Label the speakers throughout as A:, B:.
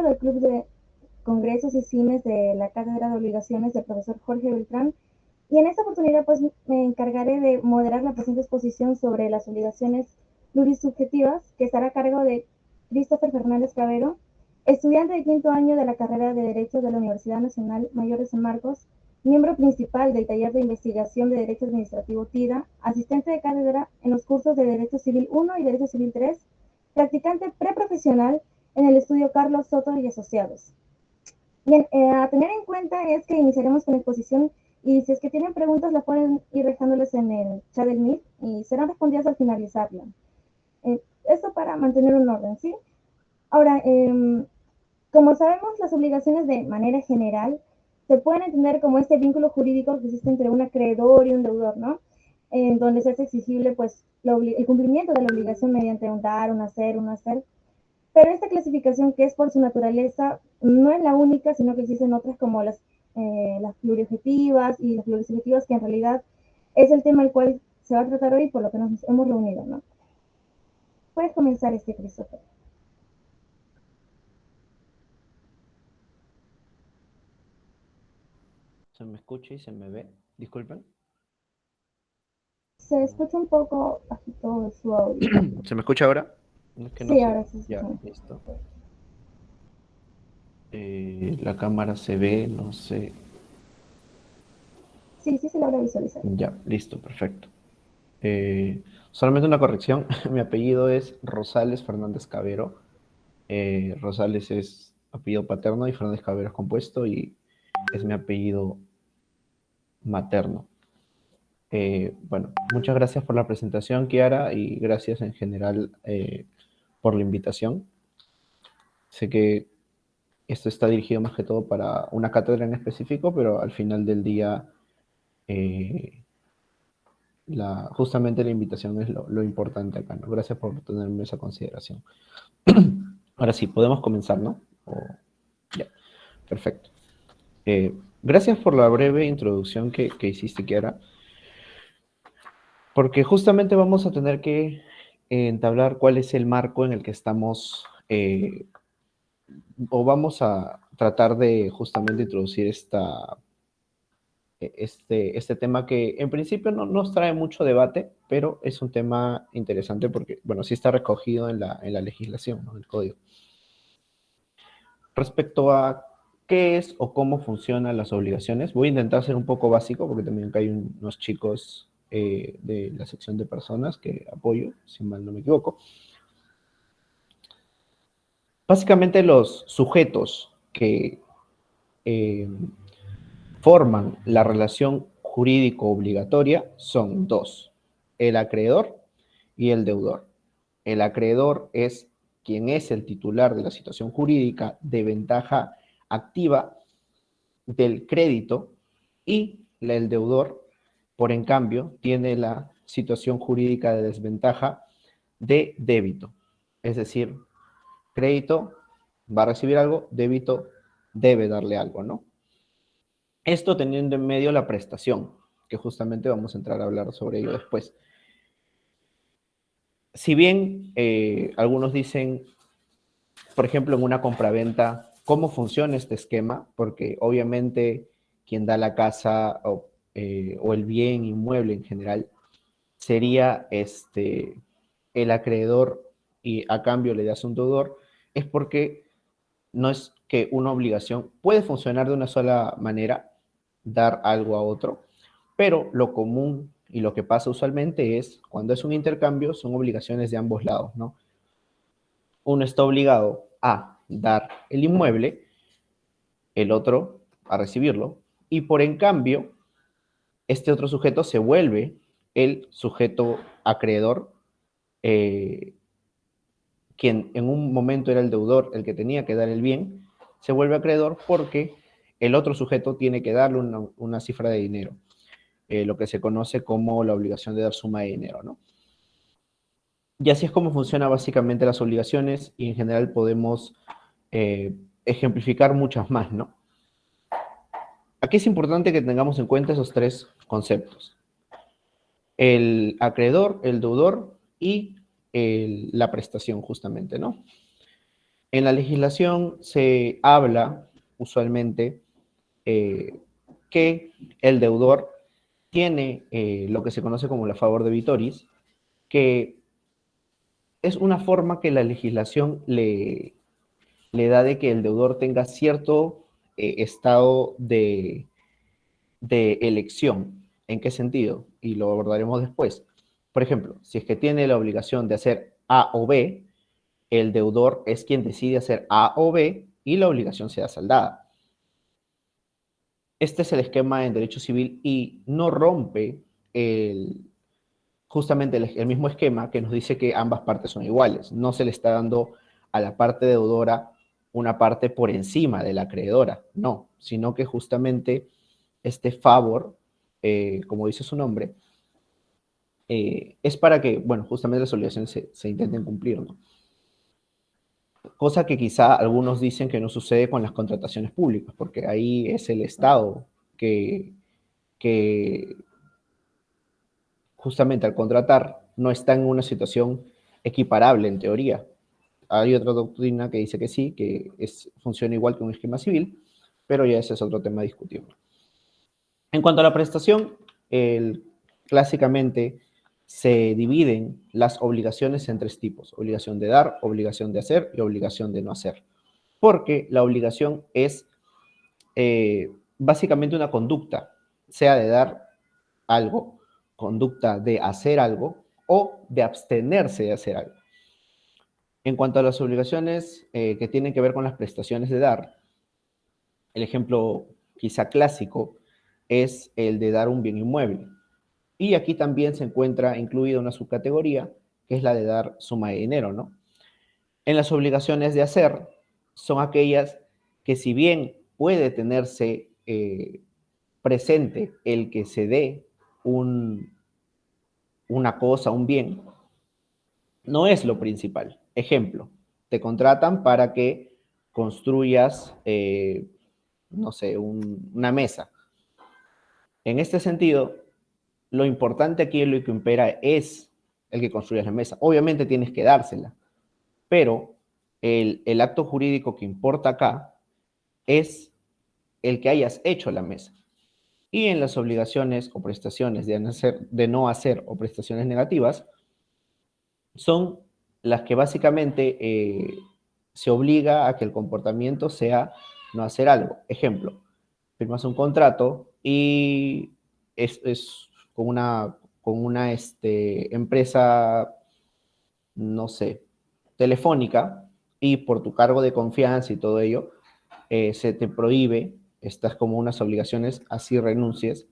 A: del Club de Congresos y Cines de la Cátedra de Obligaciones del profesor Jorge Beltrán, y en esta oportunidad pues me encargaré de moderar la presente exposición sobre las obligaciones plurisubjetivas, que estará a cargo de Christopher Fernández Cavero, estudiante de quinto año de la carrera de Derecho de la Universidad Nacional Mayor de San Marcos, miembro principal del taller de investigación de Derecho Administrativo TIDA, asistente de cátedra en los cursos de Derecho Civil 1 y Derecho Civil 3, practicante preprofesional en el estudio Carlos Soto y Asociados. Bien, a tener en cuenta es que iniciaremos con la exposición, y si es que tienen preguntas la pueden ir dejándoles en el chat del Meet y serán respondidas al finalizarla. Esto para mantener un orden, ¿sí? Ahora, como sabemos, las obligaciones de manera general se pueden entender como este vínculo jurídico que existe entre un acreedor y un deudor, ¿no? En donde se hace exigible pues el cumplimiento de la obligación mediante un dar, un hacer. Pero esta clasificación, que es por su naturaleza, no es la única, sino que existen otras como las pluriobjetivas y las plurisubjetivas, que en realidad es el tema al cual se va a tratar hoy, por lo que nos hemos reunido, ¿no? Puedes comenzar, Christopher.
B: ¿Se me escucha y se me ve? Disculpen.
A: Se escucha un poco bajito su audio.
B: ¿Se me escucha ahora? Es que no
A: Sí,
B: sé.
A: ahora sí se
B: Ya,
A: escucha.
B: listo. La cámara se ve, no sé.
A: Sí, sí se logra visualizar.
B: Ya, listo, perfecto. Solamente una corrección. Mi apellido es Rosales Fernández Cavero. Rosales es apellido paterno y Fernández Cavero es compuesto y es mi apellido materno. Bueno, muchas gracias por la presentación, Kiara, y gracias en general por la invitación. Sé que esto está dirigido más que todo para una cátedra en específico, pero al final del día, eh, justamente la invitación es lo importante acá, ¿no? Gracias por tenerme esa consideración. Ahora sí, podemos comenzar, ¿no? Ya, perfecto. Gracias por la breve introducción que hiciste, Kiara, porque justamente vamos a tener que entablar cuál es el marco en el que estamos, o vamos a tratar de justamente introducir este tema que en principio no nos trae mucho debate, pero es un tema interesante porque, bueno, sí está recogido en la legislación, ¿no? En el código. Respecto a qué es o cómo funcionan las obligaciones, voy a intentar ser un poco básico porque también acá hay unos chicos de la sección de personas que apoyo, si mal no me equivoco. Básicamente los sujetos que eh, forman la relación jurídico obligatoria son dos: el acreedor y el deudor. El acreedor es quien es el titular de la situación jurídica de ventaja activa del crédito, y el deudor, por en cambio, tiene la situación jurídica de desventaja de débito. Es decir, crédito va a recibir algo, débito debe darle algo, ¿no? Esto teniendo en medio la prestación, que justamente vamos a entrar a hablar sobre ello después. Si bien algunos dicen, por ejemplo, en una compraventa, ¿cómo funciona este esquema? Porque obviamente quien da la casa o el bien inmueble en general sería el acreedor, y a cambio le das un deudor. Es porque no es que una obligación puede funcionar de una sola manera, dar algo a otro, pero lo común y lo que pasa usualmente es, cuando es un intercambio, son obligaciones de ambos lados, ¿no? Uno está obligado a dar el inmueble, el otro a recibirlo, y por en cambio, este otro sujeto se vuelve el sujeto acreedor, eh, quien en un momento era el deudor, el que tenía que dar el bien, se vuelve acreedor porque el otro sujeto tiene que darle una cifra de dinero, lo que se conoce como la obligación de dar suma de dinero, ¿no? Y así es como funcionan básicamente las obligaciones, y en general podemos ejemplificar muchas más, ¿no? Aquí es importante que tengamos en cuenta esos tres conceptos: el acreedor, el deudor y la prestación, justamente, ¿no? En la legislación se habla usualmente que el deudor tiene lo que se conoce como la favor debitoris, que es una forma que la legislación le da de que el deudor tenga cierto estado de elección. ¿En qué sentido? Y lo abordaremos después. Por ejemplo, si es que tiene la obligación de hacer A o B, el deudor es quien decide hacer A o B y la obligación será saldada. Este es el esquema en derecho civil y no rompe justamente el mismo esquema que nos dice que ambas partes son iguales. No se le está dando a la parte deudora una parte por encima de la acreedora, no, sino que justamente este favor, como dice su nombre, es para que, bueno, justamente las obligaciones se intenten cumplir, ¿no? Cosa que quizá algunos dicen que no sucede con las contrataciones públicas, porque ahí es el Estado que, que justamente al contratar no está en una situación equiparable en teoría. Hay otra doctrina que dice que sí, que funciona igual que un esquema civil, pero ya ese es otro tema discutible. En cuanto a la prestación, clásicamente se dividen las obligaciones en tres tipos: obligación de dar, obligación de hacer y obligación de no hacer. Porque la obligación es básicamente una conducta, sea de dar algo, conducta de hacer algo o de abstenerse de hacer algo. En cuanto a las obligaciones que tienen que ver con las prestaciones de dar, el ejemplo quizá clásico es el de dar un bien inmueble. Y aquí también se encuentra incluida una subcategoría que es la de dar suma de dinero, ¿no? En las obligaciones de hacer son aquellas que, si bien puede tenerse presente el que se dé una cosa, un bien, no es lo principal. Ejemplo, te contratan para que construyas, no sé, una mesa. En este sentido, lo importante aquí, lo que impera es el que construyas la mesa. Obviamente tienes que dársela, pero el acto jurídico que importa acá es el que hayas hecho la mesa. Y en las obligaciones o prestaciones de no hacer o prestaciones negativas, son las que básicamente se obliga a que el comportamiento sea no hacer algo. Ejemplo, firmas un contrato y es con una empresa, no sé, telefónica, y por tu cargo de confianza y todo ello, se te prohíbe, estás como unas obligaciones, así renuncies,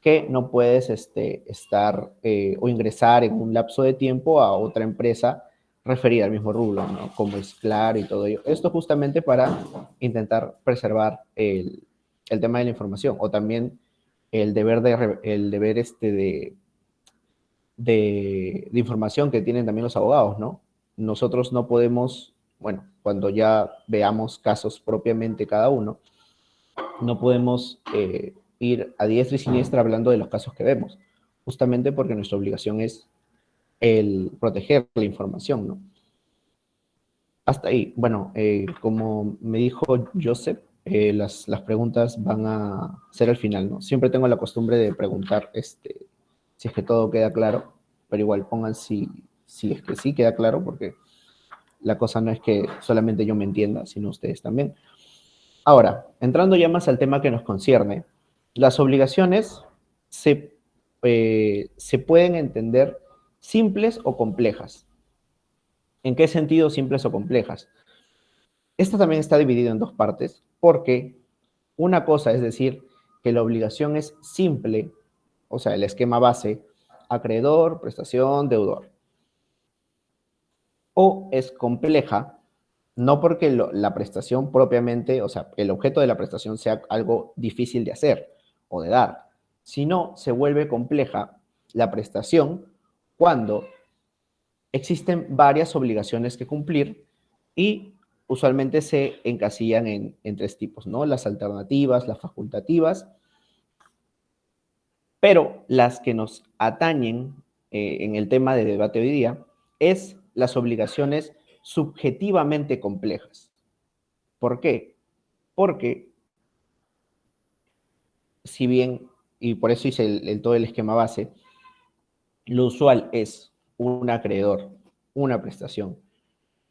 B: que no puedes estar o ingresar en un lapso de tiempo a otra empresa referida al mismo rubro, ¿no? Como es Claro y todo ello. Esto justamente para intentar preservar el tema de la información, o también el deber de información que tienen también los abogados, ¿no? Nosotros no podemos, bueno, cuando ya veamos casos propiamente cada uno, no podemos ir a diestra y siniestra hablando de los casos que vemos, justamente porque nuestra obligación es el proteger la información, ¿no? Hasta ahí. Bueno, como me dijo Joseph, las preguntas van a ser al final, ¿no? Siempre tengo la costumbre de preguntar si es que todo queda claro, pero igual pongan si es que sí queda claro, porque la cosa no es que solamente yo me entienda, sino ustedes también. Ahora, entrando ya más al tema que nos concierne, las obligaciones se pueden entender simples o complejas. ¿En qué sentido simples o complejas? Esto también está dividido en dos partes, porque una cosa es decir que la obligación es simple, o sea, el esquema base, acreedor, prestación, deudor. O es compleja, no porque la prestación propiamente, o sea, el objeto de la prestación sea algo difícil de hacer o de dar, sino se vuelve compleja la prestación cuando existen varias obligaciones que cumplir y usualmente se encasillan en tres tipos, ¿no? Las alternativas, las facultativas, pero las que nos atañen en el tema de debate hoy día es las obligaciones subjetivamente complejas. ¿Por qué? Porque si bien, y por eso hice todo el esquema base, lo usual es un acreedor, una prestación,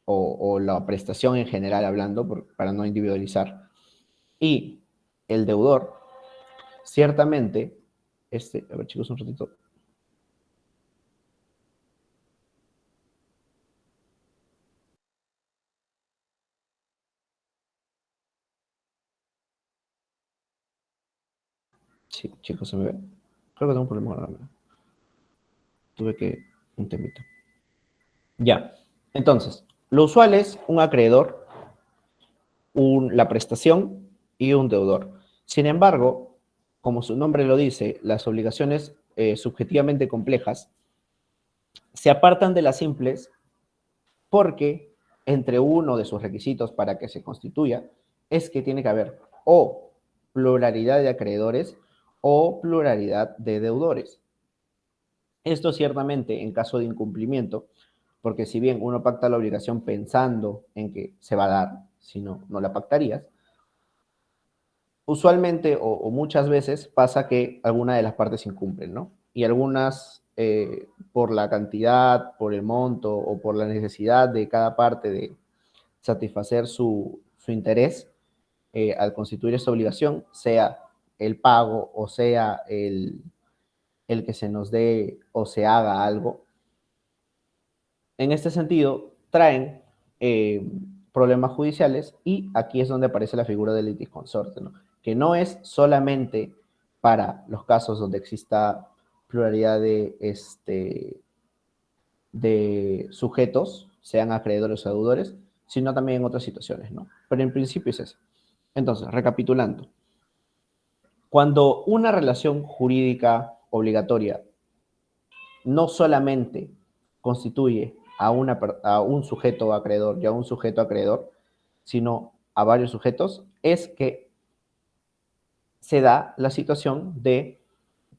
B: o la prestación en general hablando, para no individualizar, y el deudor, ciertamente, a ver chicos, un ratito. Sí, chicos, se me ve. Creo que tengo un problema con la cámara. Tuve que un temita. Ya, entonces, lo usual es un acreedor, la prestación y un deudor. Sin embargo, como su nombre lo dice, las obligaciones subjetivamente complejas se apartan de las simples porque entre uno de sus requisitos para que se constituya es que tiene que haber o pluralidad de acreedores o pluralidad de deudores. Esto ciertamente en caso de incumplimiento, porque si bien uno pacta la obligación pensando en que se va a dar, si no, no la pactarías, usualmente o muchas veces pasa que alguna de las partes incumplen, ¿no? Y algunas, por la cantidad, por el monto o por la necesidad de cada parte de satisfacer su interés al constituir esta obligación, sea el pago o sea el que se nos dé o se haga algo. En este sentido, traen problemas judiciales y aquí es donde aparece la figura del litisconsorte, ¿no? Que no es solamente para los casos donde exista pluralidad de sujetos, sean acreedores o deudores, sino también en otras situaciones, ¿no? Pero en principio es eso. Entonces, recapitulando, cuando una relación jurídica obligatoria no solamente constituye a un sujeto acreedor y a un sujeto acreedor, sino a varios sujetos, es que se da la situación de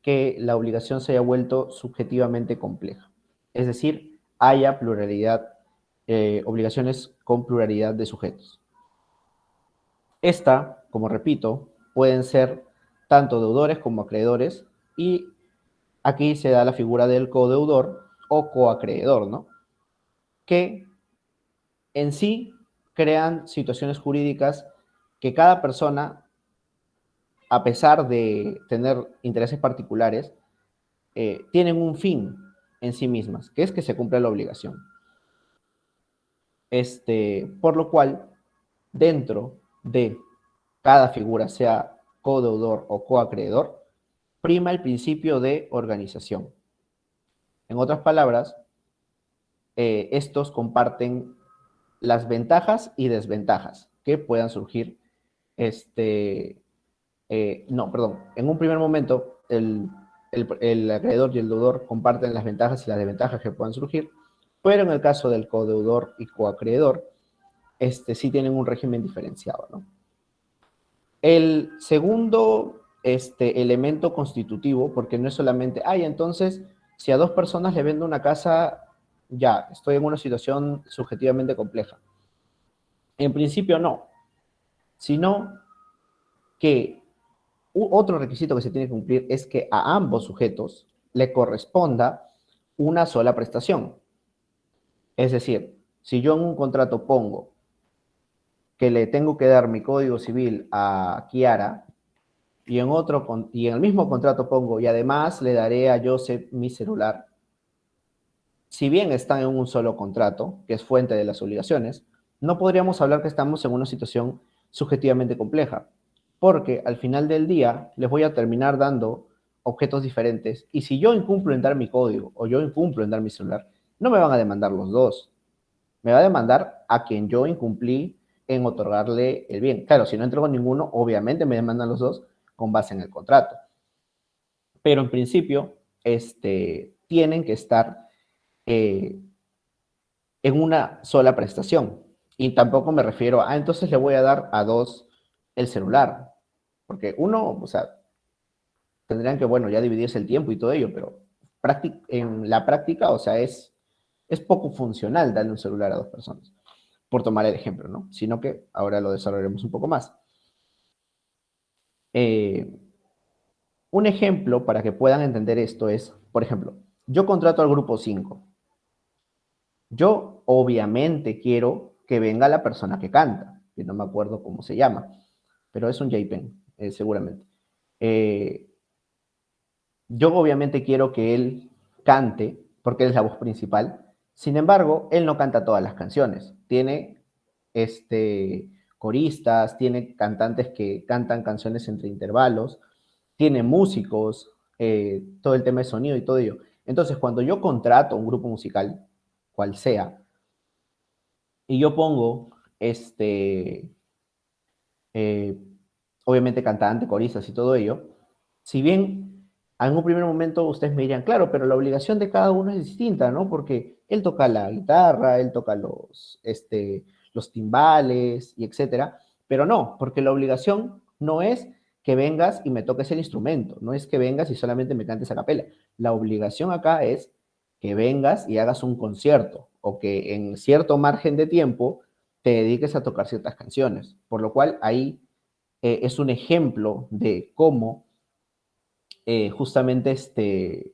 B: que la obligación se haya vuelto subjetivamente compleja. Es decir, haya pluralidad, obligaciones con pluralidad de sujetos. Esta, como repito, pueden ser tanto deudores como acreedores y aquí se da la figura del codeudor o coacreedor, ¿no? Que en sí crean situaciones jurídicas que cada persona, a pesar de tener intereses particulares, tienen un fin en sí mismas, que es que se cumpla la obligación. Por lo cual, dentro de cada figura, sea codeudor o coacreedor, prima el principio de organización. En otras palabras, estos comparten las ventajas y desventajas que puedan surgir. No, perdón, en un primer momento el acreedor y el deudor comparten las ventajas y las desventajas que puedan surgir, pero en el caso del codeudor y coacreedor, sí tienen un régimen diferenciado, ¿no? El segundo elemento constitutivo, porque no es solamente, entonces, si a dos personas le vendo una casa, ya, estoy en una situación subjetivamente compleja. En principio no, sino que otro requisito que se tiene que cumplir es que a ambos sujetos le corresponda una sola prestación. Es decir, si yo en un contrato pongo que le tengo que dar mi código civil a Kiara y en el mismo contrato pongo y además le daré a Joseph mi celular, si bien están en un solo contrato, que es fuente de las obligaciones, no podríamos hablar que estamos en una situación subjetivamente compleja, porque al final del día les voy a terminar dando objetos diferentes y si yo incumplo en dar mi código o yo incumplo en dar mi celular, no me van a demandar los dos, me va a demandar a quien yo incumplí en otorgarle el bien. Claro, si no entrego ninguno, obviamente me demandan los dos con base en el contrato. Pero en principio, tienen que estar en una sola prestación. Y tampoco me refiero a, entonces le voy a dar a dos el celular. Porque uno, o sea, tendrían que, bueno, ya dividirse el tiempo y todo ello, pero en la práctica, o sea, es poco funcional darle un celular a dos personas. por tomar el ejemplo, ¿no? Sino que ahora lo desarrollaremos un poco más. Un ejemplo para que puedan entender esto es, por ejemplo, yo contrato al grupo 5. Yo obviamente quiero que venga la persona que canta, que no me acuerdo cómo se llama, pero es un J-Pen, seguramente. Yo obviamente quiero que él cante, porque él es la voz principal. Sin embargo, él no canta todas las canciones. Tiene coristas, tiene cantantes que cantan canciones entre intervalos, tiene músicos, todo el tema de sonido y todo ello. Entonces, cuando yo contrato un grupo musical, cual sea, y yo pongo, eh, obviamente cantante, coristas y todo ello, si bien en un primer momento ustedes me dirían, claro, pero la obligación de cada uno es distinta, ¿no? Porque él toca la guitarra, él toca los timbales y etcétera, pero no, porque la obligación no es que vengas y me toques el instrumento, no es que vengas y solamente me cantes a capela. La obligación acá es que vengas y hagas un concierto o que en cierto margen de tiempo te dediques a tocar ciertas canciones, por lo cual ahí es un ejemplo de cómo justamente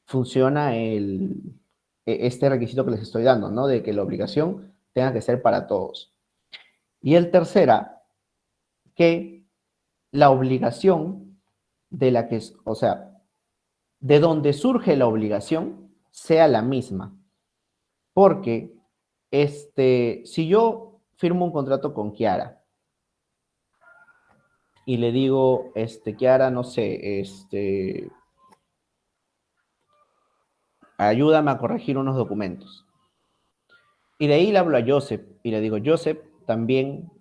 B: funciona este requisito que les estoy dando, ¿no? De que la obligación tenga que ser para todos. Y el tercera, que la obligación de la que, o sea, de donde surge la obligación sea la misma. Porque, si yo firmo un contrato con Kiara y le digo, Kiara, no sé, ayúdame a corregir unos documentos. Y de ahí le hablo a Joseph y le digo, Joseph, también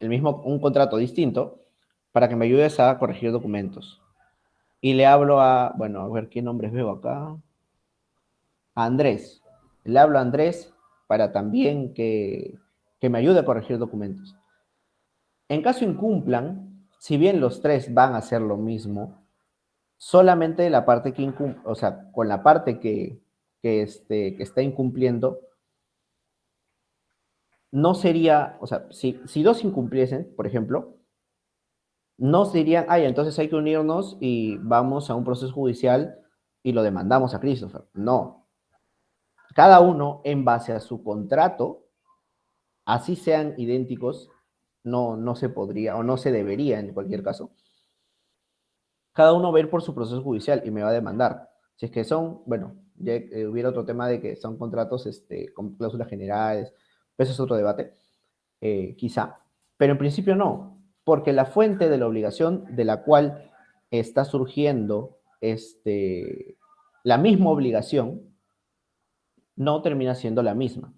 B: un contrato distinto para que me ayudes a corregir documentos. Y le hablo bueno, a ver qué nombres veo acá. A Andrés. Le hablo a Andrés para también que me ayude a corregir documentos. En caso incumplan, si bien los tres van a hacer lo mismo, solamente la parte que incumple, o sea, con la parte que está incumpliendo, no sería, o sea, si dos incumpliesen, por ejemplo, no se dirían, ay, entonces hay que unirnos y vamos a un proceso judicial y lo demandamos a Christopher. No. Cada uno, en base a su contrato, así sean idénticos, no se podría o no se debería en cualquier caso. Cada uno va a ir por su proceso judicial y me va a demandar. Si es que son, bueno, ya hubiera otro tema de que son contratos con cláusulas generales, eso es otro debate, quizá. Pero en principio no, porque la fuente de la obligación de la cual está surgiendo la misma obligación no termina siendo la misma.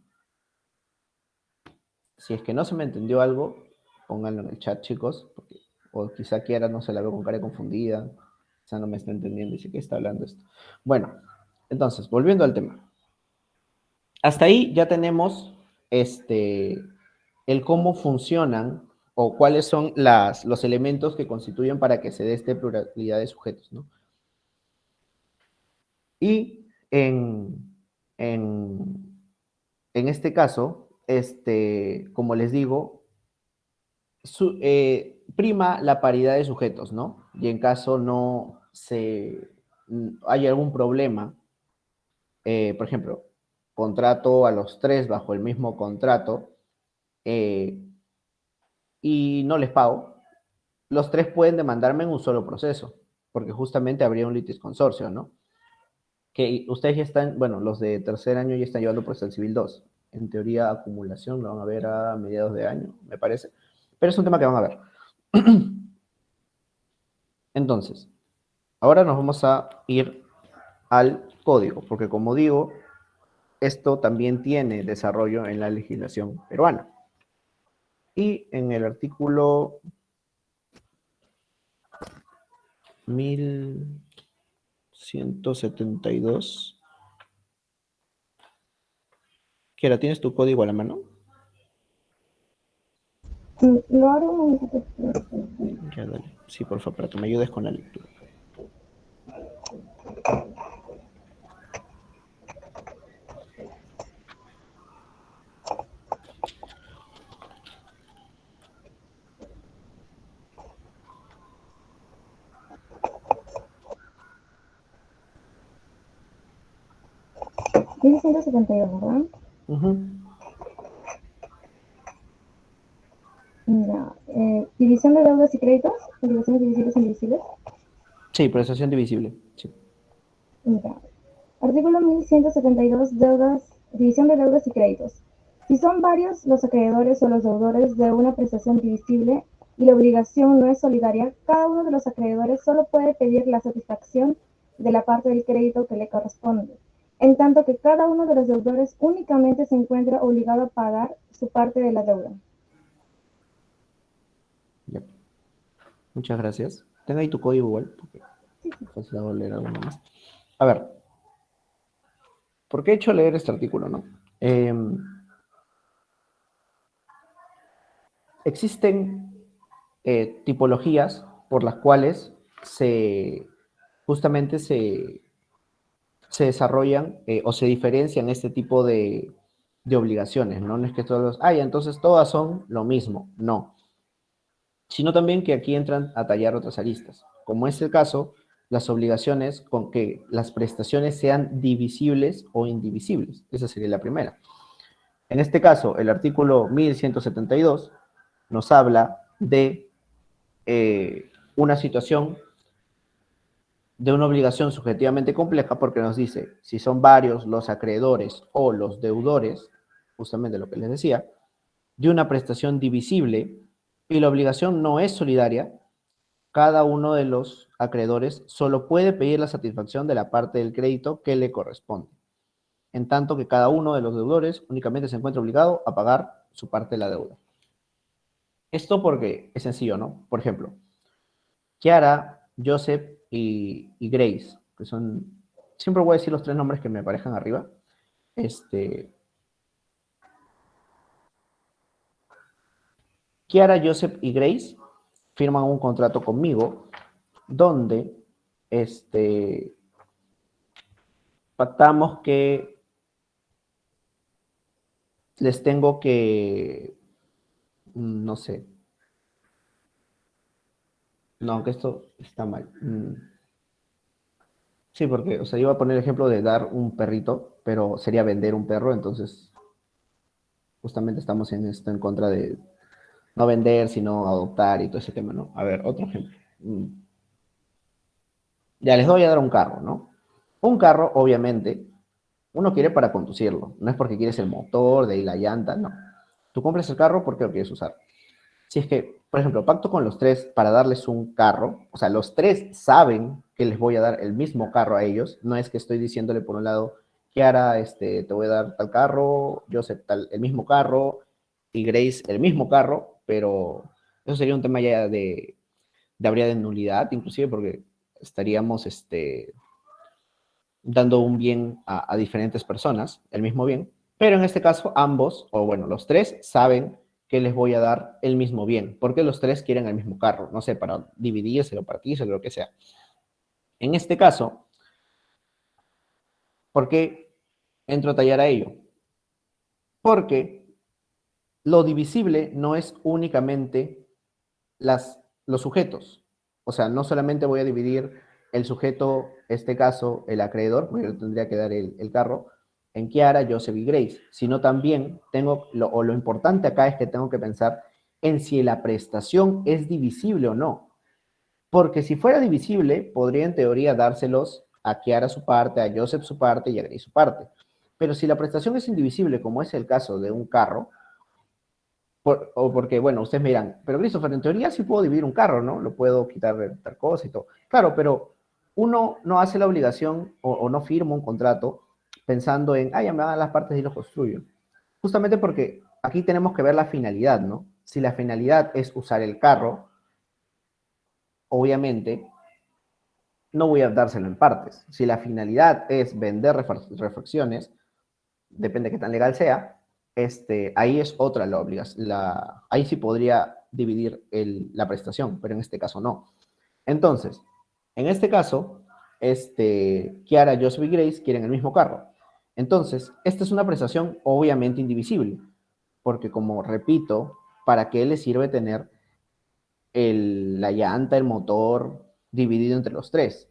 B: Si es que no se me entendió algo, pónganlo en el chat, chicos, o quizá Kiara no se la veo con cara confundida, quizá no me está entendiendo y dice, ¿qué está hablando esto? Bueno, entonces, volviendo al tema. Hasta ahí ya tenemos el cómo funcionan o cuáles son los elementos que constituyen para que se dé esta pluralidad de sujetos, ¿no? Y en este caso, como les digo, prima la paridad de sujetos, ¿no? Y en caso no hay algún problema, por ejemplo, contrato a los tres bajo el mismo contrato y no les pago, los tres pueden demandarme en un solo proceso, porque justamente habría un litisconsorcio, ¿no? Que ustedes ya están, bueno, los de tercer año ya están llevando proceso civil 2. En teoría, acumulación lo van a ver a mediados de año, me parece. Pero es un tema que van a ver. Entonces, ahora nos vamos a ir al código, porque como digo, esto también tiene desarrollo en la legislación peruana. Y en el artículo 1172, Kiara, ¿tienes tu código a la mano?
A: Lo haré un momentito.
B: Ya, dale. Sí, por favor, para que me ayudes con la lectura.
A: 1172, ¿verdad?
B: Ujú.
A: Ya, división de deudas y créditos, obligaciones divisibles e indivisibles.
B: Sí, prestación divisible. Sí.
A: Ya. Artículo 1172, deudas, división de deudas y créditos. Si son varios los acreedores o los deudores de una prestación divisible y la obligación no es solidaria, cada uno de los acreedores solo puede pedir la satisfacción de la parte del crédito que le corresponde, en tanto que cada uno de los deudores únicamente se encuentra obligado a pagar su parte de la deuda.
B: Ya. Muchas gracias. Tenga ahí tu código igual, porque
A: Sí, sí.
B: pues le voy a leer alguno más. A ver, ¿por qué he hecho leer este artículo, no? Existen tipologías por las cuales justamente se desarrollan o se diferencian este tipo de obligaciones, ¿no? No es que todos, entonces todas son lo mismo, no. Sino también que aquí entran a tallar otras aristas, como es el caso, las obligaciones con que las prestaciones sean divisibles o indivisibles. Esa sería la primera. En este caso, el artículo 1172 nos habla de una situación de una obligación subjetivamente compleja porque nos dice si son varios los acreedores o los deudores, justamente lo que les decía, de una prestación divisible y la obligación no es solidaria, cada uno de los acreedores solo puede pedir la satisfacción de la parte del crédito que le corresponde, en tanto que cada uno de los deudores únicamente se encuentra obligado a pagar su parte de la deuda. Esto porque es sencillo, ¿no? Por ejemplo, Kiara, Joseph y Grace, que son, siempre voy a decir los tres nombres que me aparezcan arriba. Kiara, Joseph y Grace firman un contrato conmigo donde pactamos que les tengo que, no sé, no, que esto está mal. Sí, porque, o sea, iba a poner el ejemplo de dar un perrito, pero sería vender un perro, entonces justamente estamos en esto en contra de no vender, sino adoptar y todo ese tema, ¿no? A ver, otro ejemplo. Ya les voy a dar un carro, ¿no? Un carro, obviamente, uno quiere para conducirlo, no es porque quieres el motor, de ahí la llanta, no. Tú compras el carro porque lo quieres usar. Si es que, por ejemplo, pacto con los tres para darles un carro, o sea, los tres saben que les voy a dar el mismo carro a ellos, no es que estoy diciéndole por un lado, Kiara, te voy a dar tal carro, Joseph tal, el mismo carro, y Grace el mismo carro, pero eso sería un tema ya de habría de nulidad, inclusive porque estaríamos dando un bien a diferentes personas, el mismo bien, pero en este caso ambos, o bueno, los tres saben que les voy a dar el mismo bien, porque los tres quieren el mismo carro, no sé, para dividírselo, partírselo, lo que sea. En este caso, ¿por qué entro a tallar a ello? Porque lo divisible no es únicamente los sujetos. O sea, no solamente voy a dividir el sujeto, este caso, el acreedor, porque yo tendría que dar el carro, en Kiara, Joseph y Grace, sino también lo importante acá es que tengo que pensar en si la prestación es divisible o no. Porque si fuera divisible, podría en teoría dárselos a Kiara su parte, a Joseph su parte y a Grace su parte. Pero si la prestación es indivisible, como es el caso de un carro, o porque, bueno, ustedes me dirán, pero Christopher, en teoría sí puedo dividir un carro, ¿no? Lo puedo quitar de tal cosa y todo. Claro, pero uno no hace la obligación o no firma un contrato pensando en, ya me dan las partes y lo construyo. Justamente porque aquí tenemos que ver la finalidad, ¿no? Si la finalidad es usar el carro, obviamente no voy a dárselo en partes. Si la finalidad es vender refacciones, depende de qué tan legal sea, ahí es otra la obligación, ahí sí podría dividir la prestación, pero en este caso no. Entonces, en este caso, Kiara, Joseph y Grace quieren el mismo carro. Entonces, esta es una prestación obviamente indivisible, porque como repito, ¿para qué le sirve tener la llanta, el motor dividido entre los tres?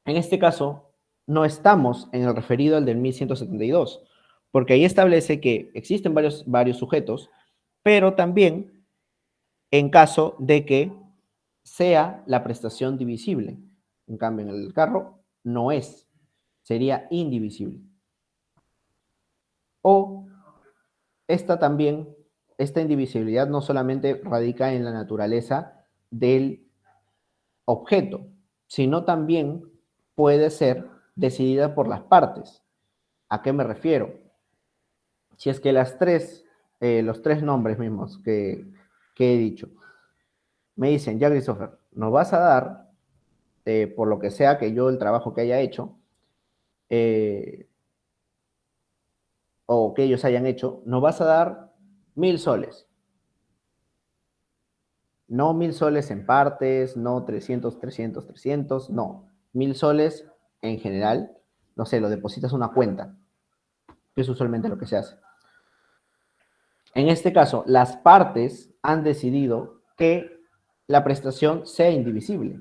B: En este caso, no estamos en el referido al del 1172, porque ahí establece que existen varios sujetos, pero también en caso de que sea la prestación divisible. En cambio, en el carro no es, sería indivisible. O esta indivisibilidad no solamente radica en la naturaleza del objeto, sino también puede ser decidida por las partes. ¿A qué me refiero? Si es que los tres nombres mismos que he dicho, me dicen, ya Christopher, nos vas a dar, por lo que sea que yo el trabajo que haya hecho, eh, o que ellos hayan hecho, nos vas a dar 1000 soles. No 1000 soles en partes, no 300, 300, 300, no. 1000 soles en general, no sé, lo depositas a una cuenta, que es usualmente lo que se hace. En este caso, las partes han decidido que la prestación sea indivisible.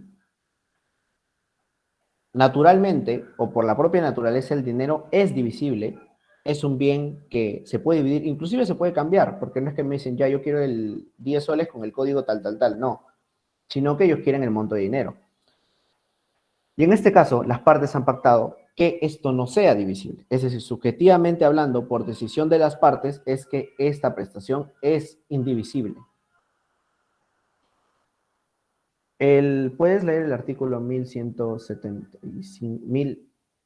B: Naturalmente, o por la propia naturaleza, el dinero es divisible, es un bien que se puede dividir, inclusive se puede cambiar, porque no es que me dicen, ya yo quiero el 10 soles con el código tal, tal, tal, no, sino que ellos quieren el monto de dinero. Y en este caso, las partes han pactado que esto no sea divisible. Es decir, subjetivamente hablando, por decisión de las partes, es que esta prestación es indivisible. ¿Puedes leer el artículo 1175?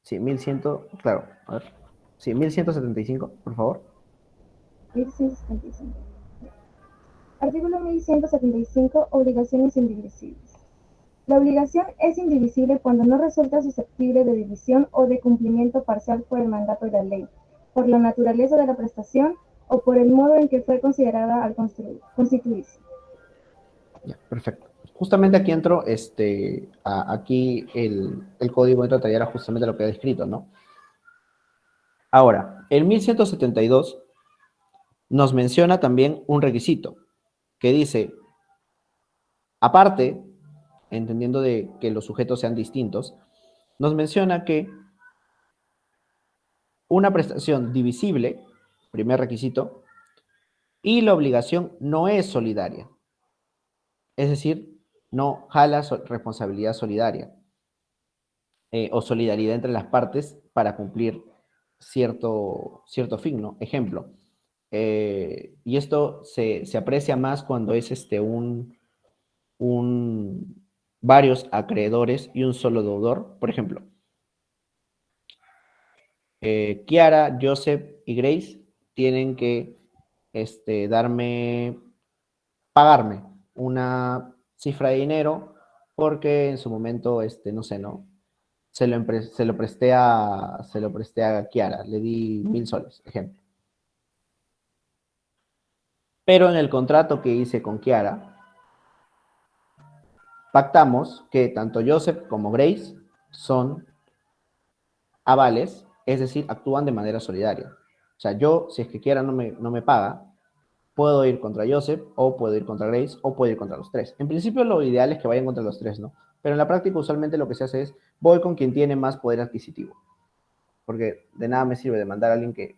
B: Sí, 1100, claro, a ver. Sí, 1175, por favor.
A: 1175. Artículo 1175. Obligaciones indivisibles. La obligación es indivisible cuando no resulta susceptible de división o de cumplimiento parcial por el mandato de la ley, por la naturaleza de la prestación o por el modo en que fue considerada al constituirse.
B: Ya, perfecto. Justamente aquí entro, aquí el código entra a tallar justamente lo que he descrito, ¿no? Ahora, el 1172 nos menciona también un requisito que dice, aparte, entendiendo de que los sujetos sean distintos, nos menciona que una prestación divisible, primer requisito, y la obligación no es solidaria. Es decir, no jala responsabilidad solidaria o solidaridad entre las partes para cumplir cierto fin, ¿no? Ejemplo, y esto se aprecia más cuando es varios acreedores y un solo deudor. Por ejemplo, Kiara, Joseph y Grace tienen que pagarme una cifra de dinero porque en su momento, no sé, ¿no? Se lo presté a Kiara, le di 1000 soles, ejemplo. Pero en el contrato que hice con Kiara, pactamos que tanto Joseph como Grace son avales, es decir, actúan de manera solidaria. O sea, yo, si es que Kiara no me paga, puedo ir contra Joseph, o puedo ir contra Grace, o puedo ir contra los tres. En principio lo ideal es que vayan contra los tres, ¿no? Pero en la práctica usualmente lo que se hace es, voy con quien tiene más poder adquisitivo. Porque de nada me sirve demandar a alguien que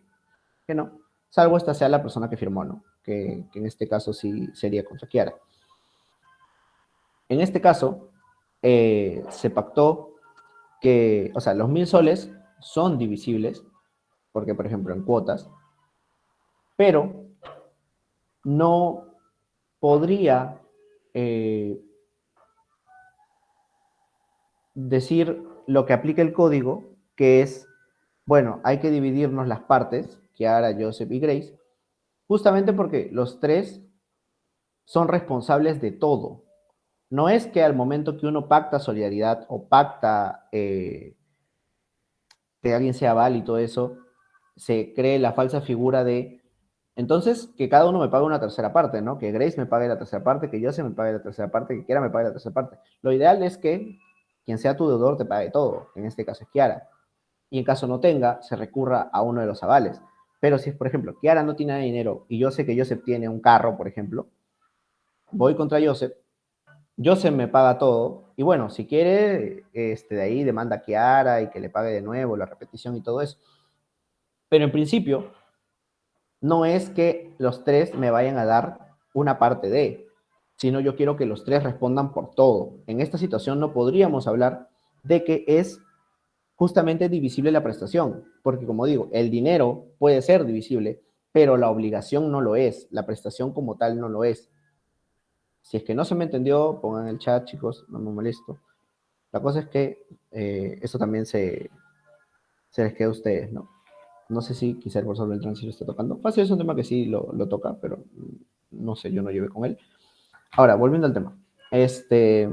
B: no, salvo esta sea la persona que firmó, ¿no? Que en este caso sí sería contra Kiara. En este caso, se pactó que, o sea, los 1000 soles son divisibles, porque por ejemplo en cuotas, pero no podría decir lo que aplica el código, que es, bueno, hay que dividirnos las partes, Kiara, Joseph y Grace, justamente porque los tres son responsables de todo. No es que al momento que uno pacta solidaridad o pacta que alguien sea aval y todo eso, se cree la falsa figura de, entonces, que cada uno me pague una tercera parte, ¿no? Que Grace me pague la tercera parte, que Joseph me pague la tercera parte, que Kiara me pague la tercera parte. Lo ideal es que quien sea tu deudor te pague todo, en este caso es Kiara. Y en caso no tenga, se recurra a uno de los avales. Pero si, por ejemplo, Kiara no tiene dinero y yo sé que Joseph tiene un carro, por ejemplo, voy contra Joseph Joseph me paga todo, y bueno, si quiere, de ahí demanda a Kiara y que le pague de nuevo la repetición y todo eso. Pero en principio, no es que los tres me vayan a dar una parte de, sino yo quiero que los tres respondan por todo. En esta situación no podríamos hablar de que es justamente divisible la prestación, porque como digo, el dinero puede ser divisible, pero la obligación no lo es, la prestación como tal no lo es. Si es que no se me entendió, pongan en el chat, chicos, no me molesto. La cosa es que eso también se les queda a ustedes, ¿no? No sé si quizá el profesor Beltrán sí lo está tocando. Fácil es un tema que sí lo toca, pero no sé, yo no llevé con él. Ahora, volviendo al tema. ¿Qué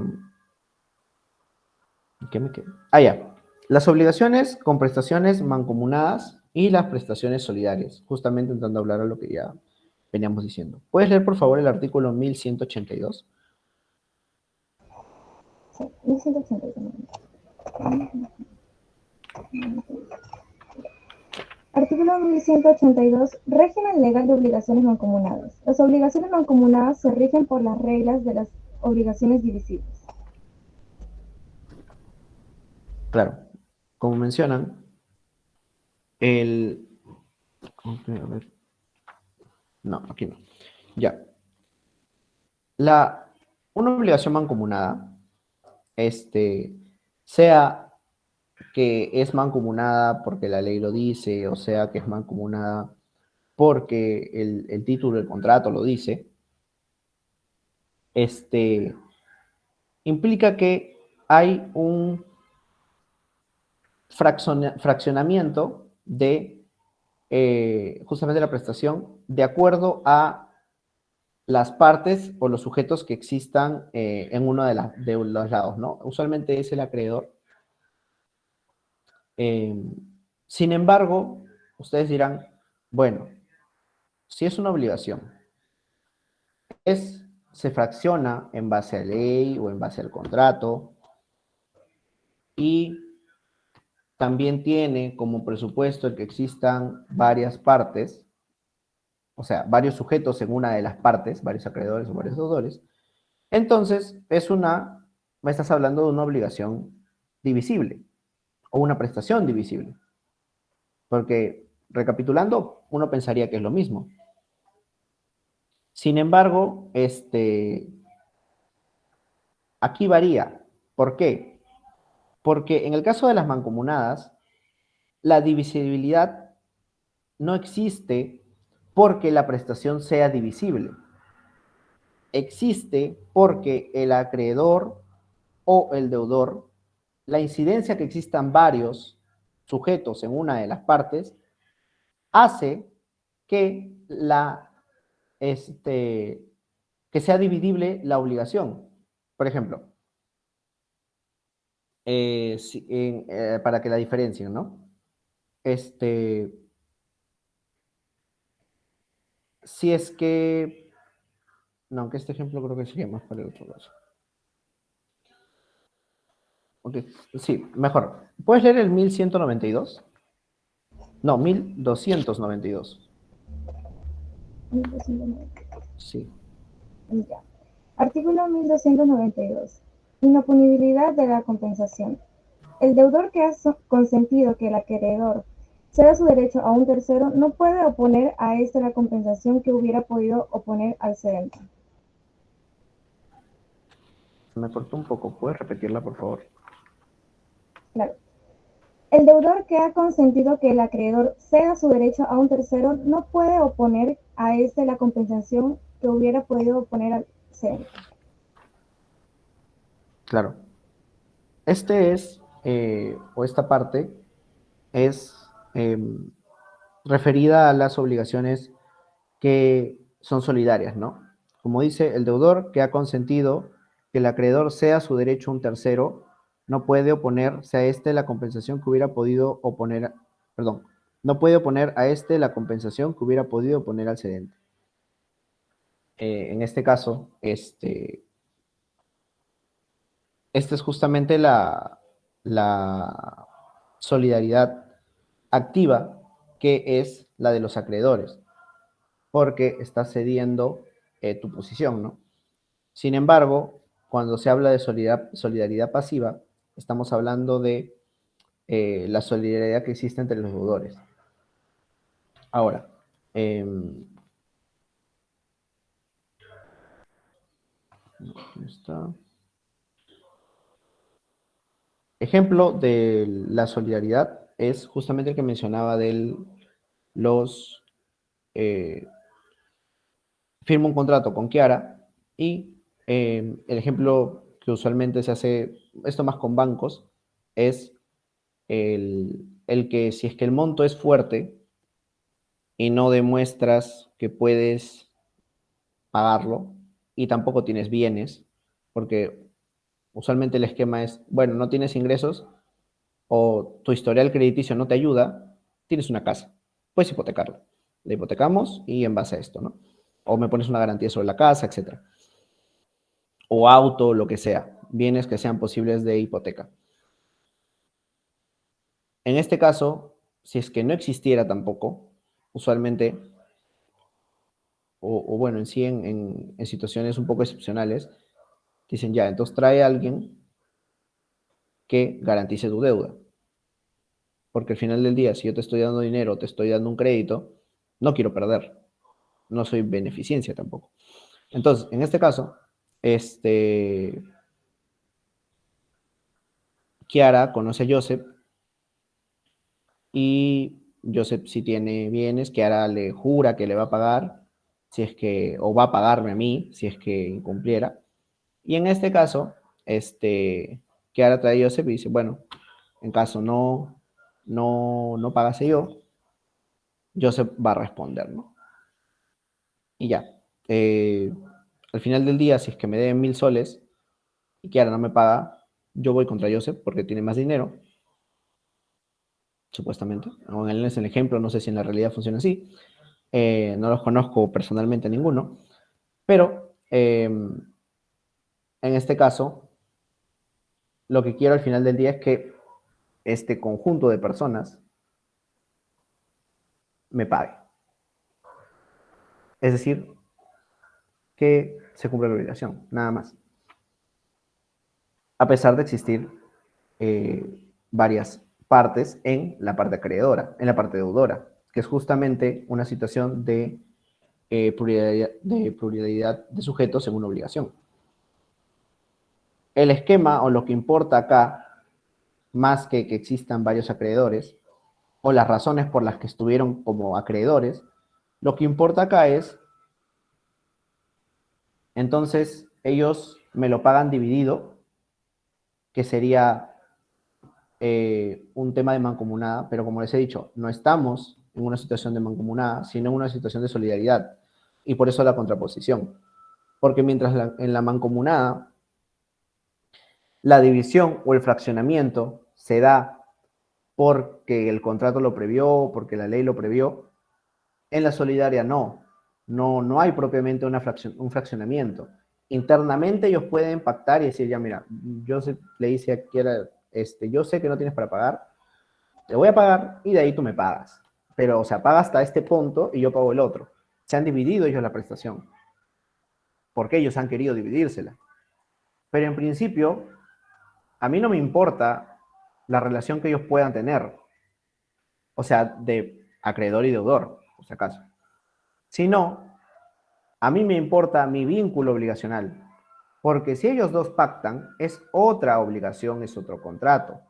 B: me queda? Ah, ya. Las obligaciones con prestaciones mancomunadas y las prestaciones solidarias. Justamente intentando hablar a lo que ya veníamos diciendo. ¿Puedes leer, por favor, el artículo 1182?
A: Sí, 1182. Artículo 1182. Régimen legal de obligaciones mancomunadas. Las obligaciones mancomunadas se rigen por las reglas de las obligaciones divisibles.
B: Claro. Como mencionan, el... Ok, a ver. No, aquí no. Ya. Una obligación mancomunada, sea que es mancomunada porque la ley lo dice, o sea que es mancomunada porque el título del contrato lo dice, implica que hay un fraccionamiento de justamente la prestación de acuerdo a las partes o los sujetos que existan en uno de los lados, ¿no? Usualmente es el acreedor. Eh, Sin embargo, ustedes dirán, bueno, si es una obligación, se fracciona en base a ley o en base al contrato y también tiene como presupuesto el que existan varias partes, o sea, varios sujetos en una de las partes, varios acreedores o varios deudores, entonces me estás hablando de una obligación divisible o una prestación divisible. Porque, recapitulando, uno pensaría que es lo mismo. Sin embargo, aquí varía. ¿Por qué? Porque en el caso de las mancomunadas, la divisibilidad no existe porque la prestación sea divisible. Existe porque el acreedor o el deudor, la incidencia que existan varios sujetos en una de las partes, hace que que sea dividible la obligación. Por ejemplo, para que la diferencien, ¿no? Si es que, no, aunque este ejemplo creo que sería más para el otro caso. Ok, sí, mejor. ¿Puedes leer el 1192? No, 1292. Sí.
A: Ya. Artículo 1292. Inoponibilidad de la compensación. El deudor que ha consentido que el acreedor ceda su derecho a un tercero no puede oponer a éste la compensación que hubiera podido oponer al cedente.
B: Me cortó un poco. ¿Puedes repetirla, por favor?
A: Claro. El deudor que ha consentido que el acreedor ceda su derecho a un tercero no puede oponer a éste la compensación que hubiera podido oponer al cedente.
B: Claro. O esta parte, es referida a las obligaciones que son solidarias, ¿no? Como dice, el deudor que ha consentido que el acreedor sea su derecho a un tercero, no puede oponerse a este la compensación que hubiera podido oponer, perdón, no puede oponer a este la compensación que hubiera podido oponer al cedente. En este caso, esta es justamente la solidaridad activa, que es la de los acreedores, porque estás cediendo tu posición, ¿no? Sin embargo, cuando se habla de solidaridad pasiva, estamos hablando de la solidaridad que existe entre los deudores. Ahora, está. Ejemplo de la solidaridad es justamente el que mencionaba de los... firmo un contrato con Kiara y el ejemplo que usualmente se hace, esto más con bancos, es el que si es que el monto es fuerte y no demuestras que puedes pagarlo y tampoco tienes bienes, porque usualmente el esquema es, bueno, no tienes ingresos o tu historial crediticio no te ayuda, tienes una casa, puedes hipotecarla. La hipotecamos y en base a esto, ¿no? O me pones una garantía sobre la casa, etcétera. O auto, lo que sea, bienes que sean posibles de hipoteca. En este caso, si es que no existiera tampoco, usualmente, o bueno, en sí, en situaciones un poco excepcionales, dicen ya, entonces trae a alguien que garantice tu deuda. Porque al final del día, si yo te estoy dando dinero, te estoy dando un crédito, no quiero perder. No soy beneficencia tampoco. Entonces, en este caso, Kiara conoce a Joseph y Joseph si tiene bienes, Kiara le jura que le va a pagar, si es que, o va a pagarme a mí, si es que incumpliera. Y en este caso, Kiara trae a Joseph y dice, bueno, en caso no pagase yo, Joseph va a responder, ¿no? Y ya. Al final del día, si es que me deben 1.000 soles y Kiara no me paga, yo voy contra Joseph porque tiene más dinero, supuestamente. O en el ejemplo, no sé si en la realidad funciona así. No los conozco personalmente a ninguno, pero en este caso, lo que quiero al final del día es que este conjunto de personas me pague. Es decir, que se cumpla la obligación, nada más. A pesar de existir varias partes en la parte acreedora, en la parte deudora, que es justamente una situación de pluralidad de sujetos en una obligación. El esquema o lo que importa acá, más que existan varios acreedores, o las razones por las que estuvieron como acreedores, lo que importa acá es, entonces ellos me lo pagan dividido, que sería un tema de mancomunada, pero como les he dicho, no estamos en una situación de mancomunada, sino en una situación de solidaridad. Y por eso la contraposición. Porque mientras en la mancomunada la división o el fraccionamiento se da porque el contrato lo previó, porque la ley lo previó, en la solidaria no hay propiamente un fraccionamiento. Internamente ellos pueden pactar y decir, ya mira, yo le dice a Kiara, yo sé que no tienes para pagar, te voy a pagar y de ahí tú me pagas. Pero, o sea, paga hasta este punto y yo pago el otro. Se han dividido ellos la prestación, porque ellos han querido dividírsela. Pero en principio, a mí no me importa la relación que ellos puedan tener, o sea, de acreedor y deudor, por si acaso. Sino, a mí me importa mi vínculo obligacional, porque si ellos dos pactan, es otra obligación, es otro contrato.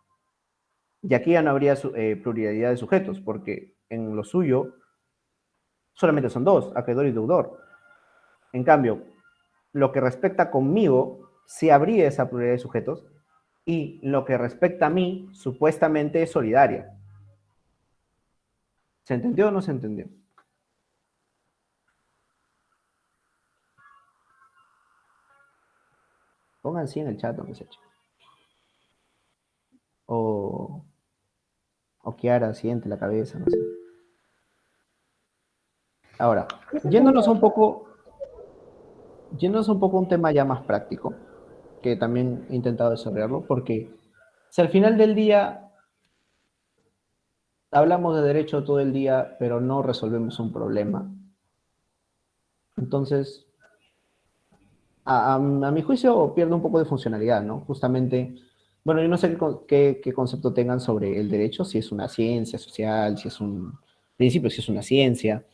B: Y aquí ya no habría pluralidad de sujetos, porque en lo suyo solamente son dos, acreedor y deudor. En cambio, lo que respecta conmigo, sí habría esa pluralidad de sujetos, y lo que respecta a mí, supuestamente es solidaria. ¿Se entendió o no se entendió? Pongan sí en el chat, donde se eche. O, o Kiara, siente la cabeza, no sé. Ahora, yéndonos un poco a un tema ya más práctico, que también he intentado desarrollarlo, porque si al final del día hablamos de derecho todo el día, pero no resolvemos un problema, entonces a mi juicio pierde un poco de funcionalidad, ¿no? Justamente, bueno, yo no sé qué concepto tengan sobre el derecho, si es una ciencia social, si es un principio, si es una ciencia,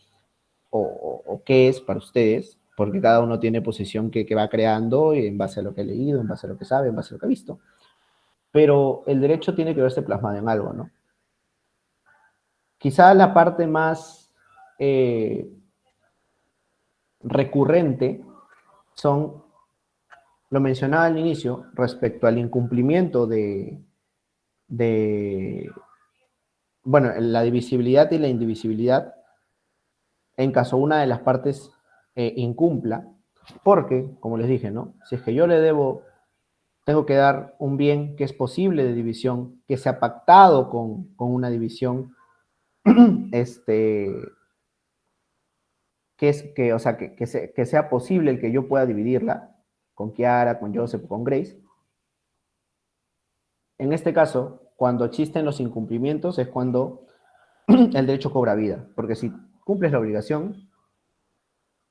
B: o qué es para ustedes, porque cada uno tiene posición que va creando en base a lo que ha leído, en base a lo que sabe, en base a lo que ha visto. Pero el derecho tiene que verse plasmado en algo, ¿no? Quizá la parte más eh, recurrente son, lo mencionaba al inicio, respecto al incumplimiento de, bueno, la divisibilidad y la indivisibilidad en caso una de las partes incumpla, porque, como les dije, ¿no? Si es que yo le debo, tengo que dar un bien que es posible de división, que se ha pactado con una división, este, o sea, que sea posible el que yo pueda dividirla con Kiara, con Joseph, con Grace. En este caso, cuando existen los incumplimientos es cuando el derecho cobra vida, porque si cumples la obligación,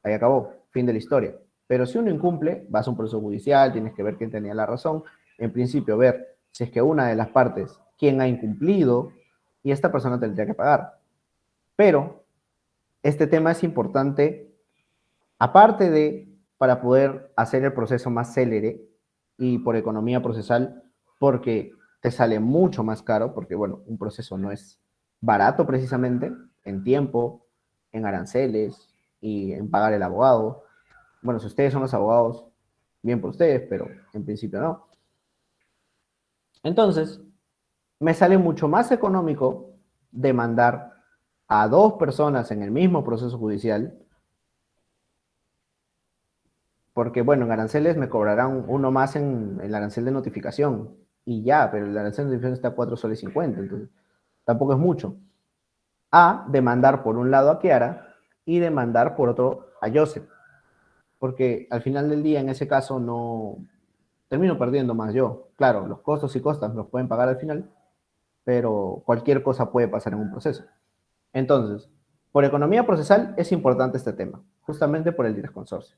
B: ahí acabó, fin de la historia. Pero si uno incumple, vas a un proceso judicial, tienes que ver quién tenía la razón, en principio ver si es que una de las partes, quién ha incumplido, y esta persona tendría que pagar. Pero este tema es importante, aparte de para poder hacer el proceso más célere y por economía procesal, porque te sale mucho más caro, porque bueno, un proceso no es barato precisamente en tiempo, en aranceles y en pagar el abogado. Bueno, si ustedes son los abogados, bien por ustedes, pero en principio no. Entonces, me sale mucho más económico demandar a dos personas en el mismo proceso judicial, porque bueno, en aranceles me cobrarán uno más en el arancel de notificación y ya, pero el arancel de notificación está a 4,50 soles, entonces tampoco es mucho. A demandar por un lado a Kiara y demandar por otro a Joseph, porque al final del día en ese caso no termino perdiendo más yo. Claro, los costos y costas los pueden pagar al final, pero cualquier cosa puede pasar en un proceso. Entonces, por economía procesal es importante este tema, justamente por el consorcio.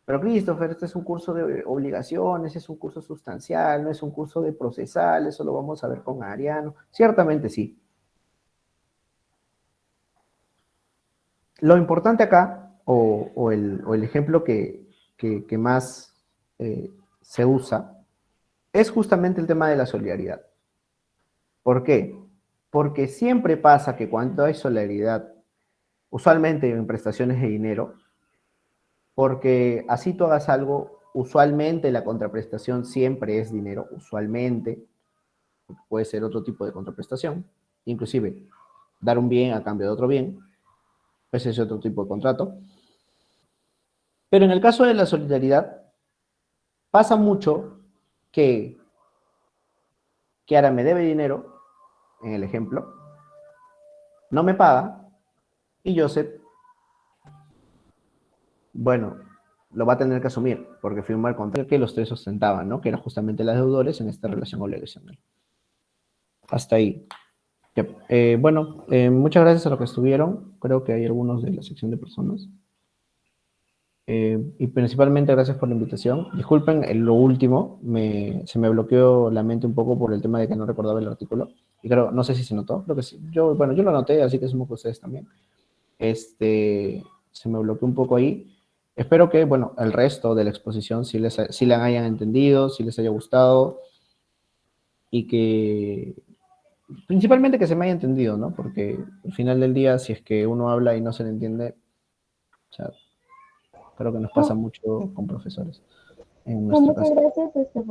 B: Pero Christopher, este es un curso de obligaciones, es un curso sustancial, no es un curso de procesal, eso lo vamos a ver con Ariano. Ciertamente sí. Lo importante acá, o el ejemplo que más se usa, es justamente el tema de la solidaridad. ¿Por qué? Porque siempre pasa que cuando hay solidaridad, usualmente en prestaciones de dinero, porque así tú hagas algo, usualmente la contraprestación siempre es dinero, usualmente, puede ser otro tipo de contraprestación, inclusive dar un bien a cambio de otro bien, ese es otro tipo de contrato. Pero en el caso de la solidaridad, pasa mucho que Kiara me debe dinero, en el ejemplo, no me paga, y Joseph, bueno, lo va a tener que asumir, porque firmó el contrato que los tres sustentaban, ¿no? Que eran justamente las deudores en esta relación obligacional. Hasta ahí. Bueno, muchas gracias a los que estuvieron. Creo que hay algunos de la sección de personas. Y principalmente gracias por la invitación. Disculpen lo último, se me bloqueó la mente un poco por el tema de que no recordaba el artículo. Y creo, no sé si se notó, creo que sí. Bueno, yo lo anoté, así que supongo que ustedes también. Se me bloqueó un poco ahí. Espero que, bueno, el resto de la exposición sí la hayan entendido, sí les haya gustado y que principalmente que se me haya entendido, ¿no? Porque al final del día, si es que uno habla y no se le entiende, o sea, creo que nos pasa
A: No,
B: mucho con profesores, en
A: no,
B: nuestro
A: muchas
B: caso.
A: gracias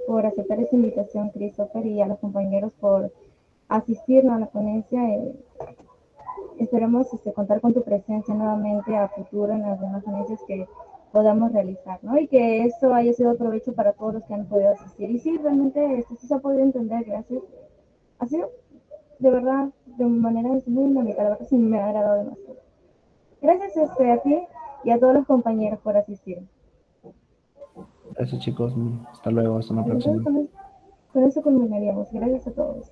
A: por aceptar esta invitación, Christopher, y a los compañeros por asistir a la ponencia. Esperemos contar con tu presencia nuevamente a futuro en las demás ponencias que podamos realizar, ¿no? Y que esto haya sido de provecho para todos los que han podido asistir. Y sí, realmente esto sí se ha podido entender, gracias. Ha sido de verdad de manera muy dinámica, la verdad sí me ha agradado demasiado. Gracias a ti y a todos los compañeros por asistir.
B: Gracias chicos, hasta luego, hasta una
A: Entonces,
B: próxima.
A: con eso culminaríamos. Gracias a todos.